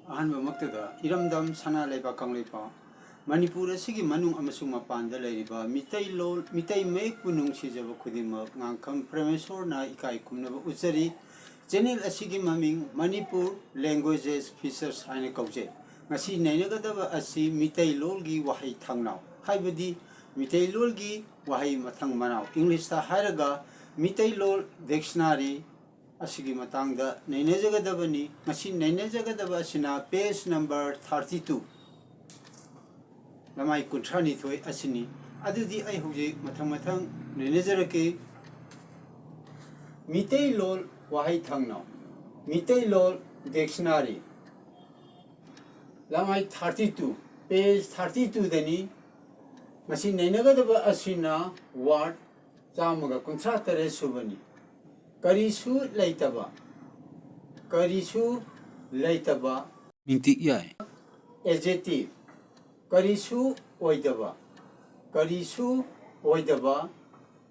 ꯑꯍꯥꯟꯕ ꯃꯛꯇꯗ ꯏꯔꯝꯗꯝ ꯁꯅꯥ ꯂꯩꯕꯥꯛ ꯀꯪꯂꯩꯄꯥꯛ ꯃꯅꯤꯄꯨꯔ ꯑꯁꯤꯒꯤ ꯃꯅꯨꯡ ꯑꯃꯁꯨꯡ ꯃꯄꯥꯟꯗ ꯂꯩꯔꯤꯕ ꯃꯤꯇꯩ ꯃꯌꯦꯛꯄꯨ ꯅꯨꯡꯁꯤꯖꯕ ꯈꯨꯗꯤꯡꯃꯛ ꯉꯥꯡꯈꯝ ꯄ꯭ꯔꯃꯦꯁꯣꯔꯅ ꯏꯀꯥꯏ ꯈꯨꯝꯅꯕ ꯎꯠꯆꯔꯤ. ꯆꯦꯅꯦꯜ ꯑꯁꯤꯒꯤ ꯃꯃꯤꯡ ꯃꯅꯤꯄꯨꯔ ꯂꯦꯡꯒ꯭ꯋꯦꯖꯦꯁ ꯐꯤꯆꯔꯁ ꯍꯥꯏꯅ ꯀꯧꯖꯩ. ꯉꯁꯤ ꯅꯩꯅꯒꯗꯕ ꯑꯁꯤ ꯃꯤꯇꯩꯂꯣꯜꯒꯤ ꯋꯥꯍꯩ ꯊꯥꯡꯅꯥꯎ ꯍꯥꯏꯕꯗꯤ ꯃꯤꯇꯩꯂꯣꯜꯒꯤ ꯋꯥꯍꯩ ꯃꯊꯪ ꯃꯅꯥꯎ ꯏꯪꯂꯤꯁꯇ ꯍꯥꯏꯔꯒ ꯃꯤꯇꯩꯂꯣꯜ ꯗꯤꯛꯁꯅꯥꯔꯤ ꯑꯁꯤꯒꯤ ꯃꯇꯥꯡꯗ ꯅꯩꯅꯖꯒꯗꯕꯅꯤ. ꯉꯁꯤ ꯅꯩꯅꯖꯒꯗꯕ ꯑꯁꯤꯅ ꯄꯦꯖ ꯅꯝꯕꯔ 32 ꯂꯃꯥꯏ 32 ꯑꯁꯤꯅꯤ. ꯑꯗꯨꯗꯤ ꯑꯩ ꯍꯧꯖꯤꯛ ꯃꯊꯪ ꯅꯩꯅꯖꯔꯛꯀꯦ. ꯃꯤꯇꯩꯂꯣꯜ ꯋꯥꯍꯩ ꯊꯥꯡꯅꯥꯎ ꯃꯤꯇꯩꯂꯣꯜ dictionary ꯂꯃꯥꯏ 32 page 32 dani. Ngasi nainagadaba asina word 153 subani. Karisu laitaba mingtik yai. Adjective karisu oidaba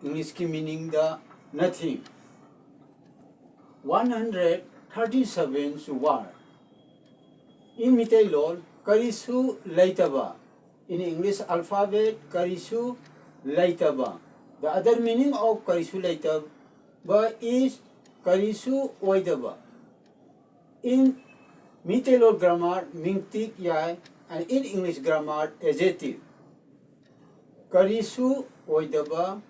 English ki meaning da nothing. 137 word in Meeteilol karisu laitaba. In English alphabet karisu laitaba. The other meaning of karisu laitaba is karisu oidaba. In Meeteilol grammar mingtik yai, and in English grammar adjective. Karisu oidaba.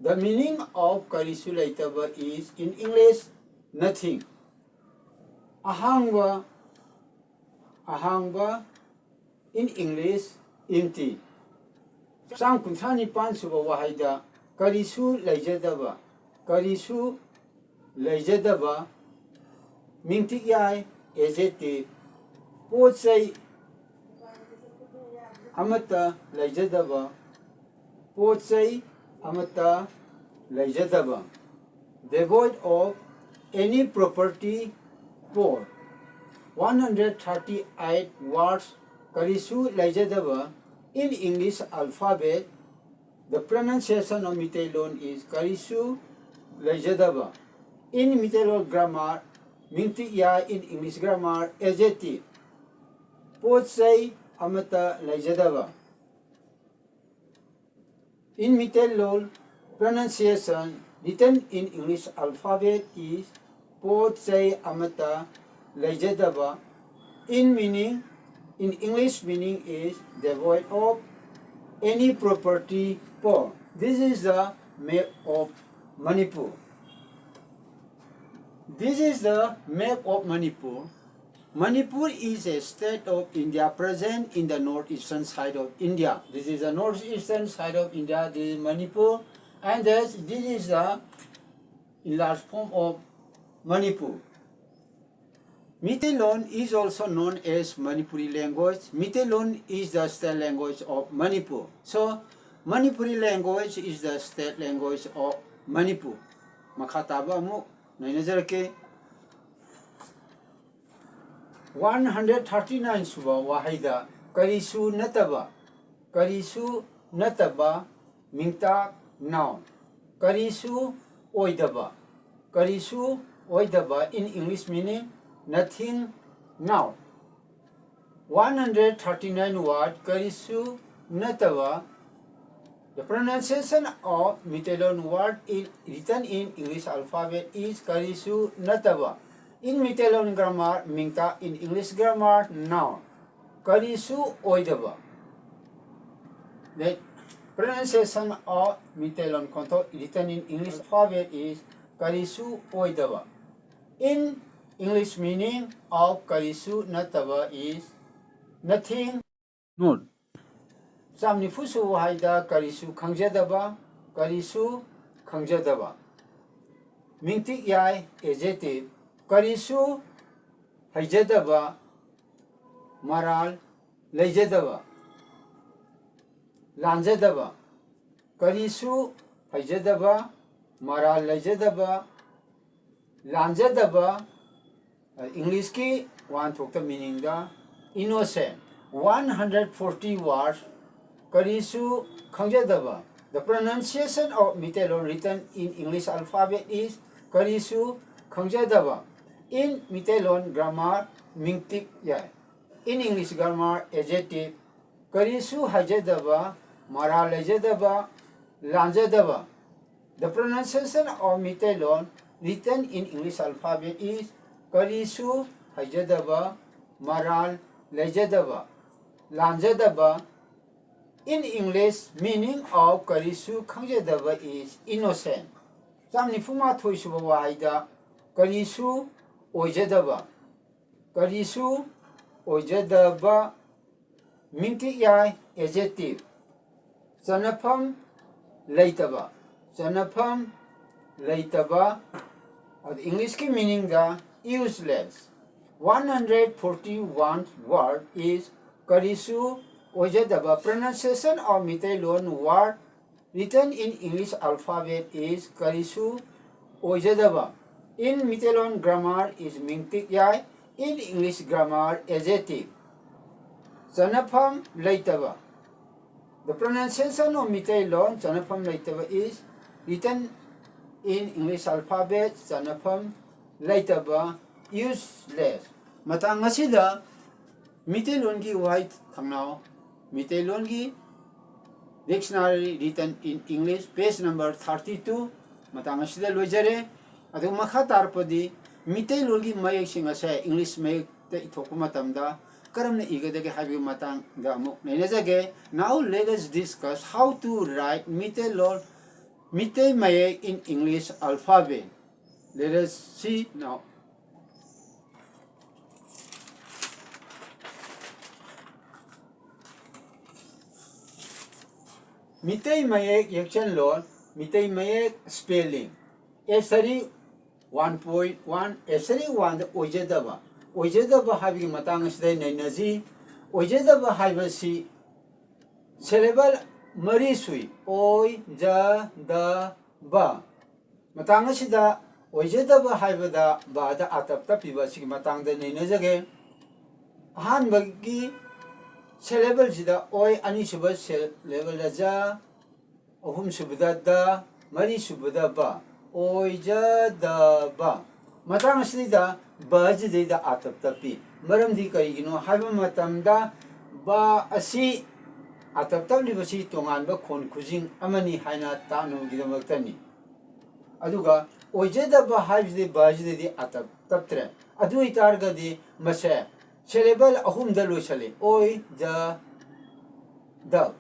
The meaning of karisu laitaba is in English nothing. Ahangba in English empty. Sang kunthani pan suba wahayda karisu laijadaba mingtik yai adjective. Potsai amata laijadaba devoid of any property. 138 words karisu laijadaba. In English alphabet, the pronunciation of Meeteilol is karisu laijadaba. In Meeteilol grammar, mingtik yai. In English grammar adjective. Potsai amata laijadaba. In Meeteilol pronunciation written in English alphabet is potsai amata laijadaba. In English meaning is devoid of any property. This is the map of Manipur. Manipur is a state of India present in the northeastern side of India. This is the northeastern side of India. This is Manipur, and this is the enlarged form of Manipur. Meeteilol is also known as Manipuri language. Meeteilol is the state language of Manipur. So, Manipuri language is the state language of Manipur. Makataba mo nainazarake 139 suba wahayda karisu nataba mingtak noun. Karisu oidaba in English meaning nothing now. 139 word karisu nataba. The pronunciation of Meeteilol word written in English alphabet is karisu nataba. In Meeteilol grammar mingta. In English grammar noun. Karisu oidaba. The pronunciation of Meeteilol konto written in English alphabet is karisu oidaba. In English meaning of karisu nataba is nothing. Note. Samnifusu wahayda karisu khangjadaba. Mingtik yai adjective. Karisu haijadaba maral laijadaba lanjadaba. Karisu haijadaba maral laijadaba lanjadaba. English ki one thokta meaning da innocent. 140 words karisu khangjadaba. The pronunciation of Meeteilol written in English alphabet is karisu khangjadaba. In Meeteilol grammar, mingtik yai. In English grammar, adjective, karisu hajadaba, mara lejadaba, lanjadaba. The pronunciation of Meeteilol written in English alphabet is karisu hajadaba, maral lejadaba, lanjadaba. In English, meaning of karisu khangjadaba is innocent. Samnifuma thoisuba wahaida karisu oijadaba. Karisu oijadaba mingtik yai adjective. Sanafam leitaba. Sanafam leitaba. The English ki meaning the useless. 141 word is karisu oijadaba. Pronunciation of Meeteilol word written in English alphabet is karisu oijadaba. In Meeteilol grammar is mingtik yai. In English grammar adjective. Sanafam leitaba. The pronunciation of Meeteilol sanafam leitaba is written in English alphabet sanafam leitaba useless. Matang asida Meeteilol ki Waaheithangnau Meeteilol ki dictionary written in English page number 32 matang asida lojare adu makha tarpadi Meeteilol ki mayek sing ase English mayek te ithokpa matamda karamna igadage habi matang da amuk nainajage. Now let us discuss how to write Meeteilol Meetei mayek in English alphabet. Let us see now. Meetei mayek yakshan lol Meetei mayek spelling. Esari 1.1 esari 1 oijadaba. Oijadaba habi matang asida nainaji. Oijadaba habasi syllable mari sui oi ja da ba. Matang asida oijadaba habada ba da atap tapiba sig matang da nainajage. Han bagi syllable sida oi ani suba syllable da ja ahum subada da mari subada ba. Oijadaba. Matang asida ba jida atap tapi. Maram di karigino haiba matamda ba asi atap tapi basi tongan ba khon khujing amani haina tanu gidamatani. Aduga oijadaba haibde ba jida atap taptre. Adu itarga di mase syllable ahum da loisale. Oi ja dab.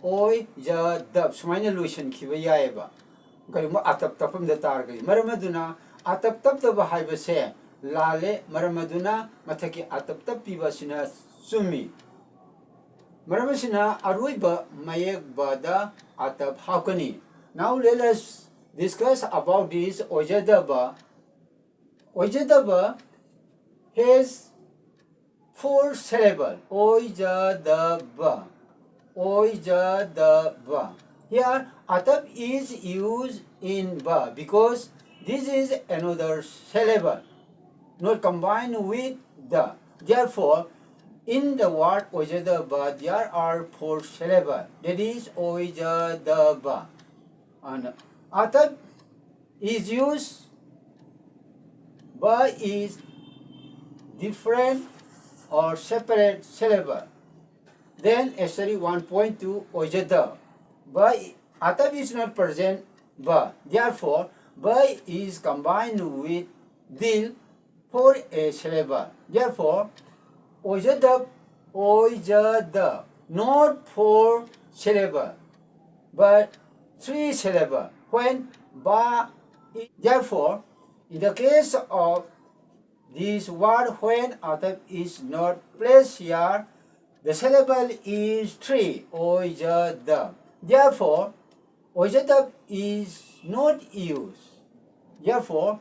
Oi ja dab. Sumaina loisan kiba yaeba. Karima atap tapam da targa. Maramaduna atap tap da bahai base lale maramaduna mataki atap tap piba sina sumi. Maramasina aruiba mayek bada atap hakani. Now let us discuss about this oijadaba. Oijadaba has 4 syllables. Oijadaba. Oijadaba. Here atap is used in ba because this is another syllable, not combined with the. Therefore, in the word oijadaba, there are 4 syllables. That is oijadaba. And atap is used. Ba is different or separate syllable. Then SRE 1.2 oijada. Ba atap is not present ba. Therefore, ba is combined with dil for a syllable. Therefore, oijada, oijada, not 4 syllable, but 3 syllable. When ba, therefore, in the case of this word, when atap is not placed here, the syllable is 3, oijada. Therefore, oijada is not used. Therefore,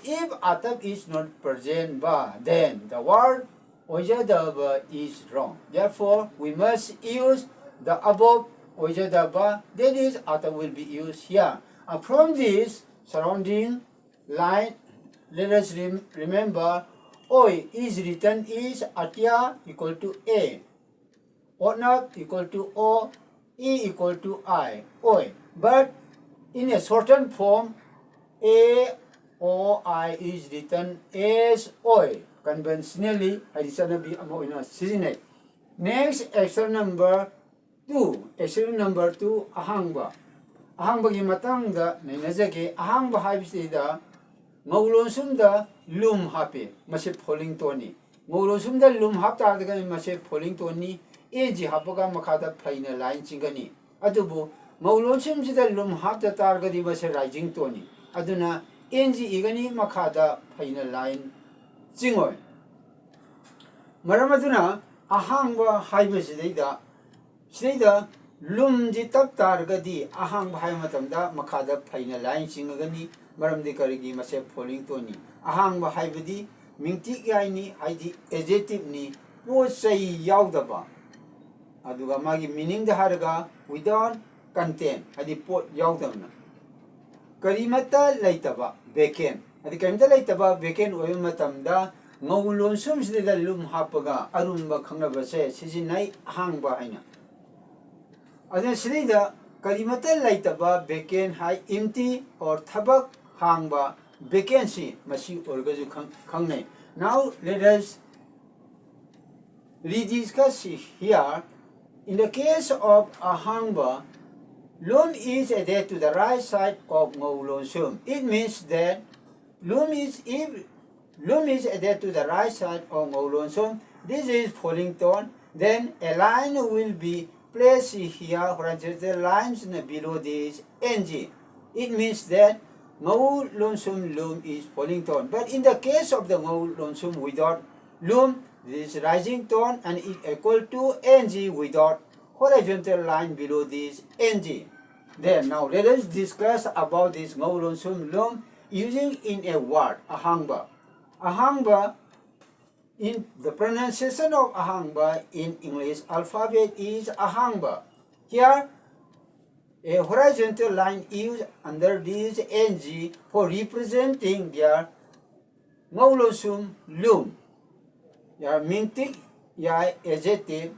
if atap is not present ba, then the word oijadaba is wrong. Therefore, we must use the above oijadaba. That is, atap will be used here. And from this surrounding line, let us remember oi is written is atya equal to a, onap equal to o, e equal to I, oi. But in a shortened form, a OI is written as OI. Conventionally, additional be amoina season. Next, extra number 2. Extra number 2, ahangba. Ahangba gi matang da nainajake ahangba haibisi da maulon sum da lum hape mase falling toni. Maulon sum da lum hap ta da mase falling toni. Eji hapaga makada faina line chingani. Adubu maulon sum da lum hap ta targadi mase rising toni. Aduna enji igani makada faina line chingoi. Maramaduna ahangba haibisi Sida lum di tap targadi ahang bahai matamda makada faina line chingagani maram de karigi mase falling toni ahang bahai badi mingti yaini haidi adjective ni po sai yaudaba aduga magi meaning da haraga without content haidi po yaudamna karimata laitaba vacant haidi karimata laitaba vacant oil matamda ngawlon sum sida lum hapaga arumba khangnaba se sijinai ahang bahaina Adhan Srida Kalimata Laitaba vacant high empty or tabak hangba vacancy masi orgaju kangne. Now let us rediscuss here. In the case of a hangba, lum is added to the right side of ngawlon sum. It means that lum is added to the right side of ngawlon sum. This is falling tone. Then a line will be place here horizontal lines below this ng. It means that ngau lonsum lum is falling tone. But in the case of the ngau lonsum without lum, this is rising tone and it equal to ng without horizontal line below this ng. Then now let us discuss about this ngau lonsum lum using in a word ahangba. Ahangba, in the pronunciation of ahangba in English alphabet is ahangba. Here, a horizontal line used under this ng for representing their ngawlosum lum. Their mintik, ya adjective.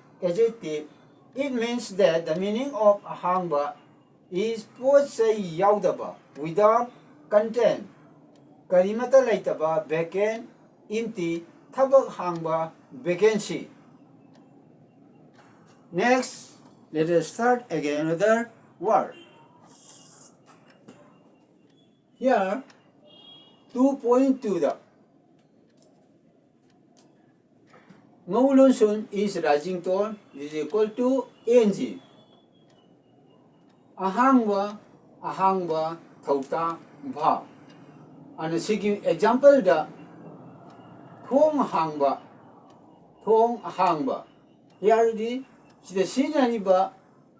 It means that the meaning of ahangba is posay yaudaba without content. Karimata laitaba vacant, empty. Tabak hangba vacancy. Next, let us start again another word. Here, 2.2 the ngawlon sum is rising tone is equal to ng. Ahangba thauta bha. And a second example the thong hangba. Here the season ba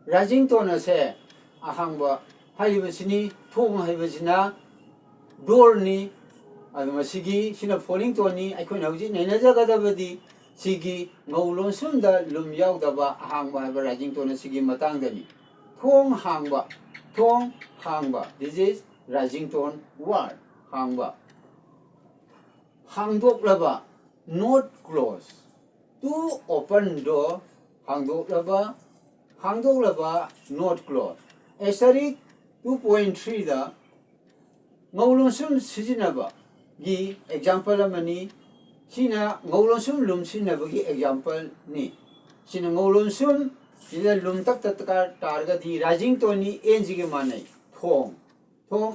rising tone se ahangba haibasini thong haibasina door ni aduma sigi sina falling tone ni aikoi nauji nenaja gadabadi sigi ngawlon sumda lum yaudaba ahangba haiba rising tone sigi matangdani thong hangba. This is rising tone word hangba. Hangdoklaba, not close. To open door, hangdoklaba, not close. Asterisk 2.3 the ngawlon sum sijinaba gi example amani sina ngawlon sum lum sinaba gi example ni sina ngawlon sum sina lum tak targa di rising tone ni ng gi manai thong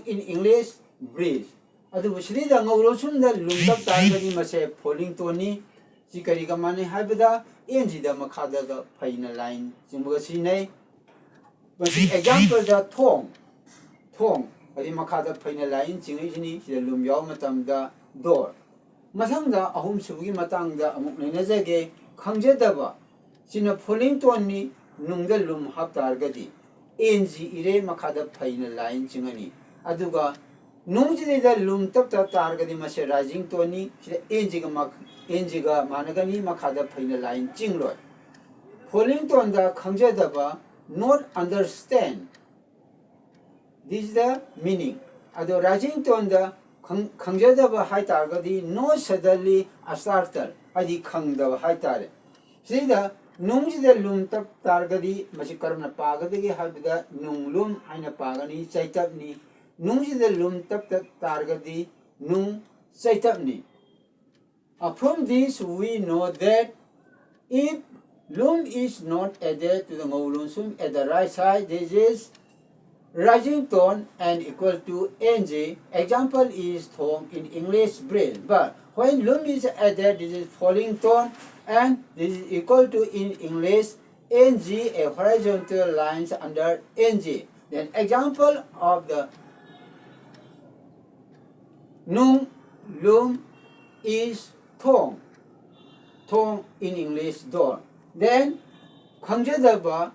in English breeze. Adu busri da ngawlon sum da lumtak targadi mase falling tone ni sikari ka mane habida ng da makhada ga faina line simba sinai. But example da thong adi makhada faina line singai sini sida lum yaw matam da door. Masang da ahum subugi matang da amuk nenajage khangjadaba sina falling tone ni nungda lum hap targadi ng ire makhada faina line singani. Aduga nungjida lum tap targadi mase rising tone ni enjiga managani makhada faina line chingloi. Falling tone da khangjadaba not understand. This is the meaning. Ado rising tone da khangjadaba hai targadi no suddenly asartal adi khangdaba hai tare. Sida nungjida lum tap targadi mase karna pagadagi habida nunglum aina pagani chaitap ni nungjida lum tap targadi nung saitapni. From this we know that if lum is not added to the ngolun sum at the right side, this is rising tone and equal to ng. Example is thong in English braille. But when lum is added, this is falling tone and this is equal to in English ng, a horizontal lines under ng. Then example of the nung lum is thong. Thong in English door. Then 강제다바.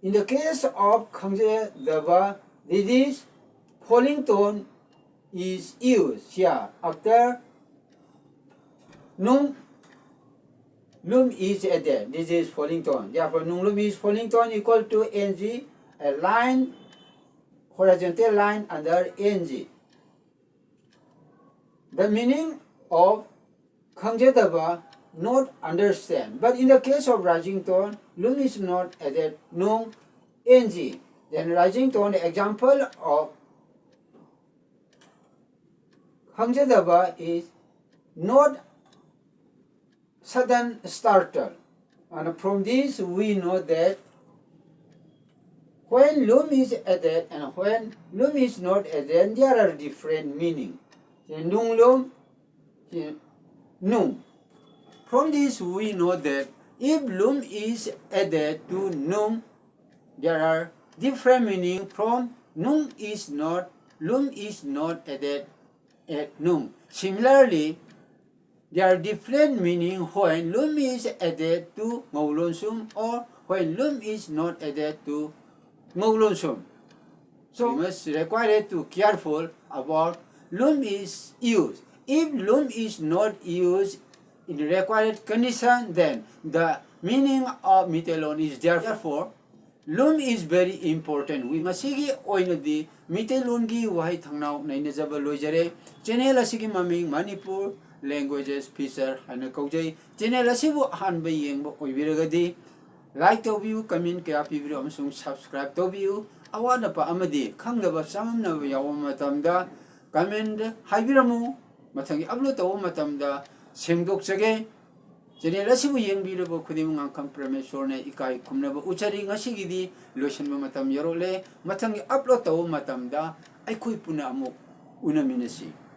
In the case of 강제다바, this is falling tone is used here after nung lum is added. This is falling tone. Therefore, nung lum is falling tone equal to ng, a line, horizontal line under ng. The meaning of 강제다바 not understand. But in the case of rising tone, lum is not added, nung ng. Then rising tone, the example of 강제다바 is not sudden startle. And from this we know that when lum is added and when lum is not added, there are different meaning. Nung lum, nung. From this we know that if lum is added to nung, there are different meaning from lum is not added at nung. Similarly, there are different meaning when lum is added to ngolun sum or when lum is not added to ngolun sum. So we must require to careful about lum is used. If lum is not used in the required condition, then the meaning of Meeteilol is therefore lum is very important. We must see oinodi Meeteilol Waaheithangnau nainajaba loijare. Channel asigi maming Manipur languages feature hana kaujai. Channel asibu hanba yengba oibiragadi like to view, comment kaya pibiro amsung subscribe to view. Awana pa amadi khangnaba samamnaba yawa matamda comment haibiramu mathangi upload tawo matamda semdokjage. Channel asibu yengbirabo khudimung angkam Parmeshwarne ikai kumnaba uchari ngasigidi loisanba matam yarole mathangi upload tawo matamda aikoi puna amuk unaminasi.